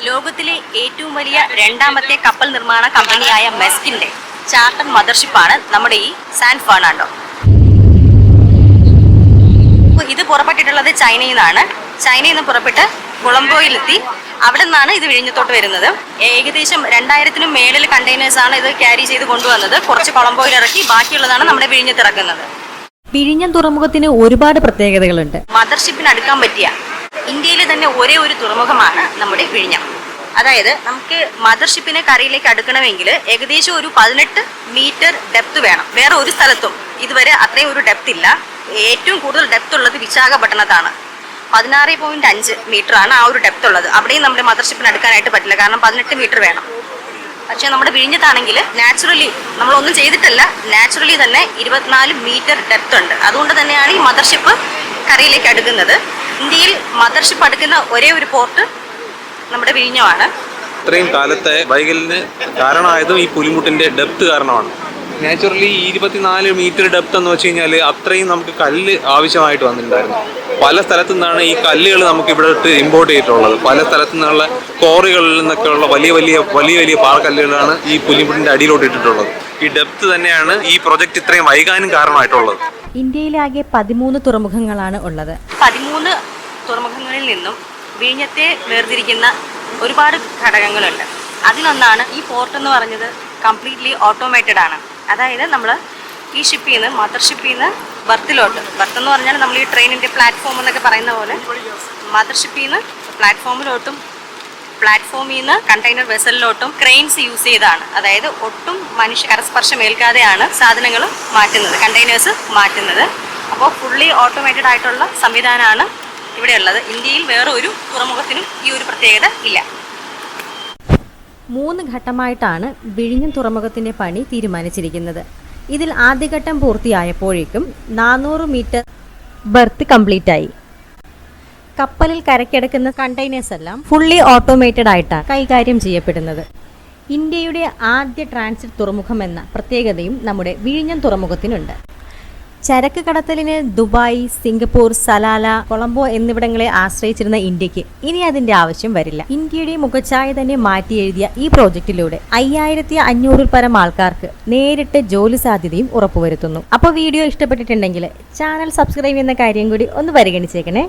ലോകത്തിലെ ഏറ്റവും വലിയ രണ്ടാമത്തെ കപ്പൽ നിർമ്മാണ കമ്പനിയായ മെസ്കിന്റെ ചാർട്ടർ മദർഷിപ്പാണ് നമ്മുടെ ഈ സാൻ ഫെർണാണ്ടോ. ഇത് പുറപ്പെട്ടിട്ടുള്ളത് ചൈനയിൽ നിന്നാണ്. ചൈനയിൽ നിന്ന് പുറപ്പെട്ട് കൊളംബോയിലെത്തി. അവിടെ നിന്നാണ് ഇത് വിഴിഞ്ഞത്തോട്ട് വരുന്നത്. ഏകദേശം 2000-നും മേളിൽ കണ്ടെയ്നേഴ്സാണ് ഇത് ക്യാരി ചെയ്ത് കൊണ്ടുവന്നത്. കുറച്ച് കൊളംബോയിൽ ഇറക്കി, ബാക്കിയുള്ളതാണ് നമ്മുടെ വിഴിഞ്ഞത്ത് ഇറക്കുന്നത്. വിഴിഞ്ഞം തുറമുഖത്തിന് ഒരുപാട് പ്രത്യേകതകളുണ്ട്. മദർഷിപ്പിന് അടുക്കാൻ പറ്റിയ ഇന്ത്യയിലെ തന്നെ ഒരേ ഒരു തുറമുഖമാണ് നമ്മുടെ വിഴിഞ്ഞം. അതായത് നമുക്ക് മദർഷിപ്പിനെ കരയിലേക്ക് അടുക്കണമെങ്കിൽ ഏകദേശം ഒരു 18 മീറ്റർ ഡെപ്ത് വേണം. വേറെ ഒരു സ്ഥലത്തും ഇതുവരെ അത്രയും ഒരു ഡെപ്ത് ഇല്ല. ഏറ്റവും കൂടുതൽ ഡെപ്ത് ഉള്ളത് വിശാഖപട്ടണത്താണ്. 16.5 മീറ്റർ ആണ് ആ ഒരു ഡെപ്ത് ഉള്ളത്. അവിടെയും നമ്മുടെ മദർഷിപ്പിന് അടുക്കാനായിട്ട് പറ്റില്ല, കാരണം 18 മീറ്റർ വേണം. പക്ഷേ നമ്മുടെ വിഴിഞ്ഞത്താണെങ്കിൽ നാച്ചുറലി നമ്മളൊന്നും ചെയ്തിട്ടല്ല, നാച്ചുറലി തന്നെ 24 മീറ്റർ ഡെപ്ത് ഉണ്ട്. അതുകൊണ്ട് തന്നെയാണ് ഈ മദർഷിപ്പ് കരയിലേക്ക് അടുക്കുന്നത്. ഇന്ത്യയിൽ മദർഷിപ്പ് അടുക്കുന്ന ഒരേ ഒരു പോർട്ട് നമ്മുടെ വിഴിഞ്ഞമാണ്. ഇത്രയും കാലത്തെ വൈകലിന് കാരണമായതും ഈ പുലിമുട്ടിൻ്റെ ഡെപ്ത് കാരണമാണ്. നാച്ചുറലി 24 മീറ്റർ ഡെപ്ത് എന്ന് വെച്ച് കഴിഞ്ഞാൽ അത്രയും നമുക്ക് കല്ല് ആവശ്യമായിട്ട് വന്നിട്ടുണ്ടായിരുന്നു. പല സ്ഥലത്തു നിന്നാണ് ഈ കല്ലുകൾ നമുക്ക് ഇവിടെ ഇമ്പോർട്ട് ചെയ്തിട്ടുള്ളത്. പല സ്ഥലത്തു നിന്നുള്ള കോറികളിൽ നിന്നൊക്കെയുള്ള വലിയ വലിയ പാറക്കല്ലുകളാണ് ഈ പുലിമുട്ടിൻ്റെ അടിയിലോട്ട് ഇട്ടിട്ടുള്ളത്. ഈ ഡെപ്ത് തന്നെയാണ് ഈ പ്രൊജക്റ്റ് ഇത്രയും വൈകാനും കാരണമായിട്ടുള്ളത്. ഇന്ത്യയിലാകെ 13 തുറമുഖങ്ങളാണ് ഉള്ളത്. 13 തുറമുഖങ്ങളിൽ നിന്നും വിഴിഞ്ഞത്തെ വേർതിരിക്കുന്ന ഒരുപാട് ഘടകങ്ങളുണ്ട്. അതിലൊന്നാണ് ഈ പോർട്ട് എന്ന് പറഞ്ഞത് കംപ്ലീറ്റ്ലി ഓട്ടോമേറ്റഡ് ആണ്. അതായത് നമ്മൾ ഈ ഷിപ്പിൽ നിന്ന് മദർഷിപ്പിൽ നിന്ന് ബർത്തിലോട്ട്, ബർത്ത് എന്ന് പറഞ്ഞാൽ നമ്മൾ ഈ ട്രെയിനിൻ്റെ പ്ലാറ്റ്ഫോം എന്നൊക്കെ പറയുന്ന പോലെ മദർഷിപ്പിൽ നിന്ന് പ്ലാറ്റ്ഫോമിലോട്ടും പ്ലാറ്റ്ഫോമിൽ നിന്ന് കണ്ടെയ്നർ വെസലിലോട്ടും ക്രെയിൻസ് യൂസ് ചെയ്താണ്. അതായത് ഒട്ടും മനുഷ്യ കരസ്പർശം ഏൽക്കാതെയാണ് സാധനങ്ങൾ മാറ്റുന്നത്, കണ്ടെയ്നേഴ്സ് മാറ്റുന്നത്. അപ്പോൾ ഫുള്ളി ഓട്ടോമേറ്റഡ് ആയിട്ടുള്ള സംവിധാനമാണ് ഇവിടെയുള്ളത്. ഇന്ത്യയിൽ വേറെ ഒരു തുറമുഖത്തിനും ഈ ഒരു പ്രത്യേകത ഇല്ല. 3 ഘട്ടമായിട്ടാണ് വിഴിഞ്ഞം തുറമുഖത്തിന്റെ പണി തീരുമാനിച്ചിരിക്കുന്നത്. ഇതിൽ ആദ്യഘട്ടം പൂർത്തിയായപ്പോഴേക്കും 400 മീറ്റർ ബർത്ത് കംപ്ലീറ്റ് ആയി. കപ്പലിൽ കരക്കിടക്കുന്ന കണ്ടെയ്നേഴ്സ് എല്ലാം ഫുള്ളി ഓട്ടോമേറ്റഡ് ആയിട്ടാണ് കൈകാര്യം ചെയ്യപ്പെടുന്നത്. ഇന്ത്യയുടെ ആദ്യ ട്രാൻസിറ്റ് തുറമുഖം എന്ന പ്രത്യേകതയും നമ്മുടെ വിഴിഞ്ഞം തുറമുഖത്തിനുണ്ട്. ചരക്ക് കടത്തലിന് ദുബായ്, സിംഗപ്പൂർ, സലാല, കൊളംബോ എന്നിവിടങ്ങളെ ആശ്രയിച്ചിരുന്ന ഇന്ത്യക്ക് ഇനി അതിന്റെ ആവശ്യം വരില്ല. ഇന്ത്യയുടെ മുഖച്ഛായ തന്നെ മാറ്റി എഴുതിയ ഈ പ്രോജക്റ്റിലൂടെ 5500-ൽ പരം ആൾക്കാർക്ക് നേരിട്ട് ജോലി സാധ്യതയും ഉറപ്പുവരുത്തുന്നു. അപ്പോൾ വീഡിയോ ഇഷ്ടപ്പെട്ടിട്ടുണ്ടെങ്കിൽ ചാനൽ സബ്സ്ക്രൈബ് ചെയ്യുന്ന കാര്യം കൂടി ഒന്ന് പരിഗണിച്ചേക്കണേ.